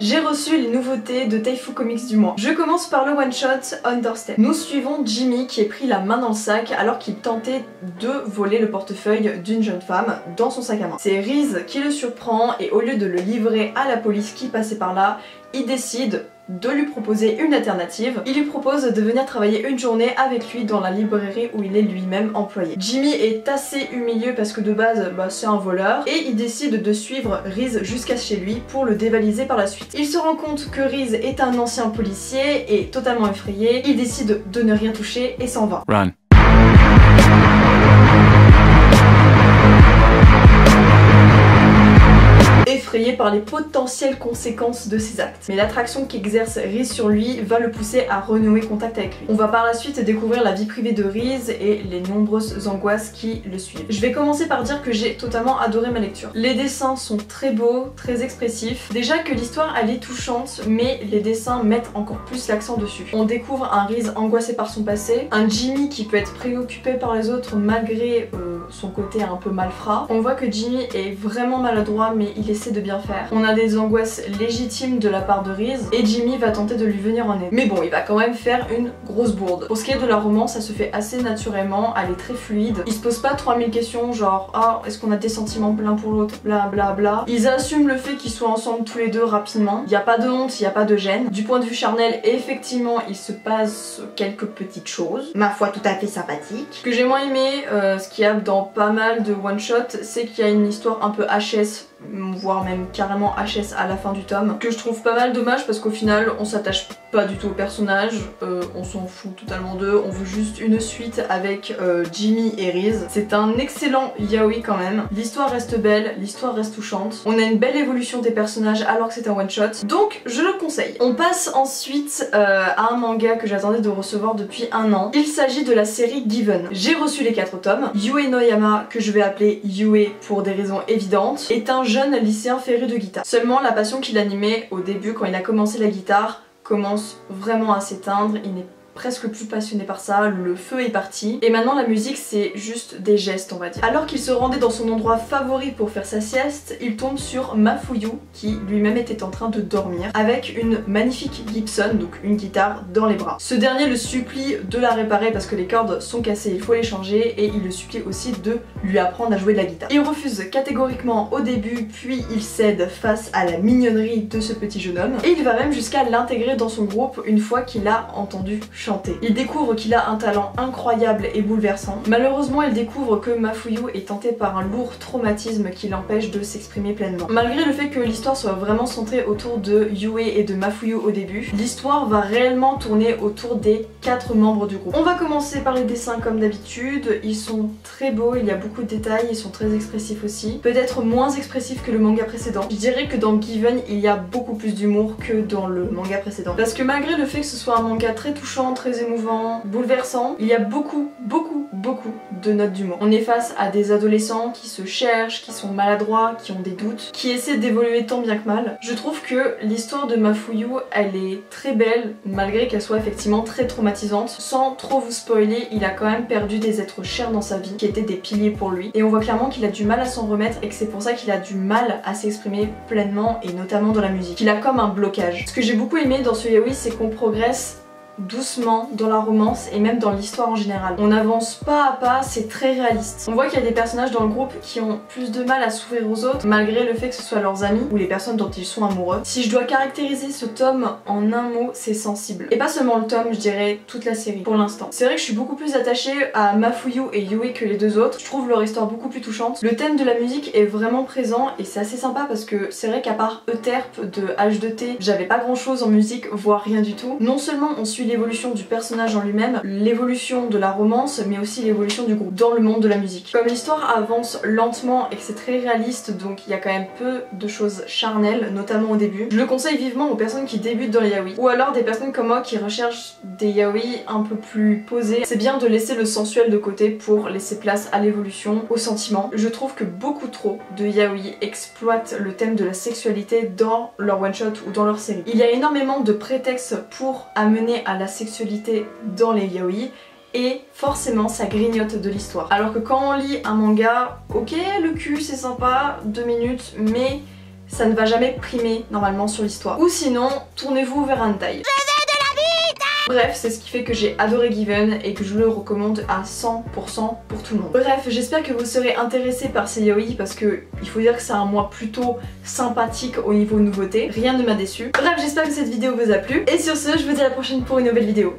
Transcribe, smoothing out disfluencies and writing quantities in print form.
j'ai reçu les nouveautés de Taifu Comics du mois. Je commence par le one-shot Understep. Nous suivons Jimmy qui est pris la main dans le sac alors qu'il tentait de voler le portefeuille d'une jeune femme dans son sac à main. C'est Reese qui le surprend et au lieu de le livrer à la police qui passait par là, il décide de lui proposer une alternative. Il lui propose de venir travailler une journée avec lui dans la librairie où il est lui-même employé. Jimmy est assez humilié parce que de base c'est un voleur et il décide de suivre Reese jusqu'à chez lui pour le dévaliser par la suite. Il se rend compte que Reese est un ancien policier et totalement effrayé. Il décide de ne rien toucher et s'en va. Run. Effrayé par les potentielles conséquences de ses actes. Mais l'attraction qu'exerce Reese sur lui va le pousser à renouer contact avec lui. On va par la suite découvrir la vie privée de Reese et les nombreuses angoisses qui le suivent. Je vais commencer par dire que j'ai totalement adoré ma lecture. Les dessins sont très beaux, très expressifs. Déjà que l'histoire elle est touchante, mais les dessins mettent encore plus l'accent dessus. On découvre un Reese angoissé par son passé, un Jimmy qui peut être préoccupé par les autres malgré son côté un peu malfrat. On voit que Jimmy est vraiment maladroit mais il essaie de bien faire. On a des angoisses légitimes de la part de Reese et Jimmy va tenter de lui venir en aide. Mais bon, il va quand même faire une grosse bourde. Pour ce qui est de la romance, ça se fait assez naturellement, elle est très fluide. Ils se posent pas 3000 questions genre ah est-ce qu'on a des sentiments l'un pour l'autre, bla bla bla. Ils assument le fait qu'ils soient ensemble tous les deux rapidement. Il n'y a pas de honte, il n'y a pas de gêne. Du point de vue charnel, effectivement, il se passe quelques petites choses. Ma foi tout à fait sympathique. Ce que j'ai moins aimé, ce qu'il y a dans pas mal de one-shot, c'est qu'il y a une histoire un peu HS, voire même carrément HS à la fin du tome, que je trouve pas mal dommage parce qu'au final on s'attache pas du tout au personnage, on s'en fout totalement d'eux, on veut juste une suite avec Jimmy et Reese. C'est un excellent yaoi quand même, l'histoire reste belle, l'histoire reste touchante, on a une belle évolution des personnages alors que c'est un one shot, donc je le conseille. On passe ensuite à un manga que j'attendais de recevoir depuis un an, il s'agit de la série Given. J'ai reçu les 4 tomes, Yue Noyama, que je vais appeler Yue pour des raisons évidentes, est un jeune lycéen féru de guitare. Seulement la passion qu'il animait au début quand il a commencé la guitare commence vraiment à s'éteindre, il n'est presque plus passionné par ça, le feu est parti et maintenant la musique c'est juste des gestes on va dire. Alors qu'il se rendait dans son endroit favori pour faire sa sieste, il tombe sur Mafuyu qui lui-même était en train de dormir avec une magnifique Gibson, donc une guitare dans les bras. Ce dernier le supplie de la réparer parce que les cordes sont cassées, il faut les changer et il le supplie aussi de lui apprendre à jouer de la guitare. Il refuse catégoriquement au début puis il cède face à la mignonnerie de ce petit jeune homme et il va même jusqu'à l'intégrer dans son groupe une fois qu'il a entendu chanter. Il découvre qu'il a un talent incroyable et bouleversant. Malheureusement, il découvre que Mafuyu est tenté par un lourd traumatisme qui l'empêche de s'exprimer pleinement. Malgré le fait que l'histoire soit vraiment centrée autour de Yue et de Mafuyu au début, l'histoire va réellement tourner autour des 4 membres du groupe. On va commencer par les dessins comme d'habitude, ils sont très beaux, il y a beaucoup de détails, ils sont très expressifs aussi. Peut-être moins expressifs que le manga précédent. Je dirais que dans Given, il y a beaucoup plus d'humour que dans le manga précédent. Parce que malgré le fait que ce soit un manga très touchant, très émouvant, bouleversant, il y a beaucoup de notes d'humour. On est face à des adolescents qui se cherchent, qui sont maladroits, qui ont des doutes, qui essaient d'évoluer tant bien que mal. Je trouve que l'histoire de Mafuyu, elle est très belle, malgré qu'elle soit effectivement très traumatisante. Sans trop vous spoiler, il a quand même perdu des êtres chers dans sa vie, qui étaient des piliers pour lui. Et on voit clairement qu'il a du mal à s'en remettre et que c'est pour ça qu'il a du mal à s'exprimer pleinement et notamment dans la musique. Il a comme un blocage. Ce que j'ai beaucoup aimé dans ce yaoi, c'est qu'on progresse doucement dans la romance et même dans l'histoire en général. On avance pas à pas, c'est très réaliste. On voit qu'il y a des personnages dans le groupe qui ont plus de mal à s'ouvrir aux autres malgré le fait que ce soit leurs amis ou les personnes dont ils sont amoureux. Si je dois caractériser ce tome en un mot, c'est sensible. Et pas seulement le tome, je dirais toute la série pour l'instant. C'est vrai que je suis beaucoup plus attachée à Mafuyu et Yue que les deux autres. Je trouve leur histoire beaucoup plus touchante. Le thème de la musique est vraiment présent et c'est assez sympa parce que c'est vrai qu'à part Euterpe de H2T, j'avais pas grand chose en musique, voire rien du tout. Non seulement on suit l'évolution du personnage en lui-même, l'évolution de la romance, mais aussi l'évolution du groupe dans le monde de la musique. Comme l'histoire avance lentement et que c'est très réaliste, donc il y a quand même peu de choses charnelles, notamment au début, je le conseille vivement aux personnes qui débutent dans les yaoi, ou alors des personnes comme moi qui recherchent des yaoi un peu plus posés. C'est bien de laisser le sensuel de côté pour laisser place à l'évolution, au sentiment. Je trouve que beaucoup trop de yaoi exploitent le thème de la sexualité dans leur one-shot ou dans leur série. Il y a énormément de prétextes pour amener à la sexualité dans les yaoi et forcément ça grignote de l'histoire. Alors que quand on lit un manga, ok le cul c'est sympa, 2 minutes, mais ça ne va jamais primer normalement sur l'histoire. Ou sinon, tournez-vous vers un hentai. Bref, c'est ce qui fait que j'ai adoré Given et que je le recommande à 100% pour tout le monde. Bref, j'espère que vous serez intéressés par ces yaoi parce que il faut dire que c'est un mois plutôt sympathique au niveau nouveauté. Rien ne m'a déçu. Bref, j'espère que cette vidéo vous a plu. Et sur ce, je vous dis à la prochaine pour une nouvelle vidéo.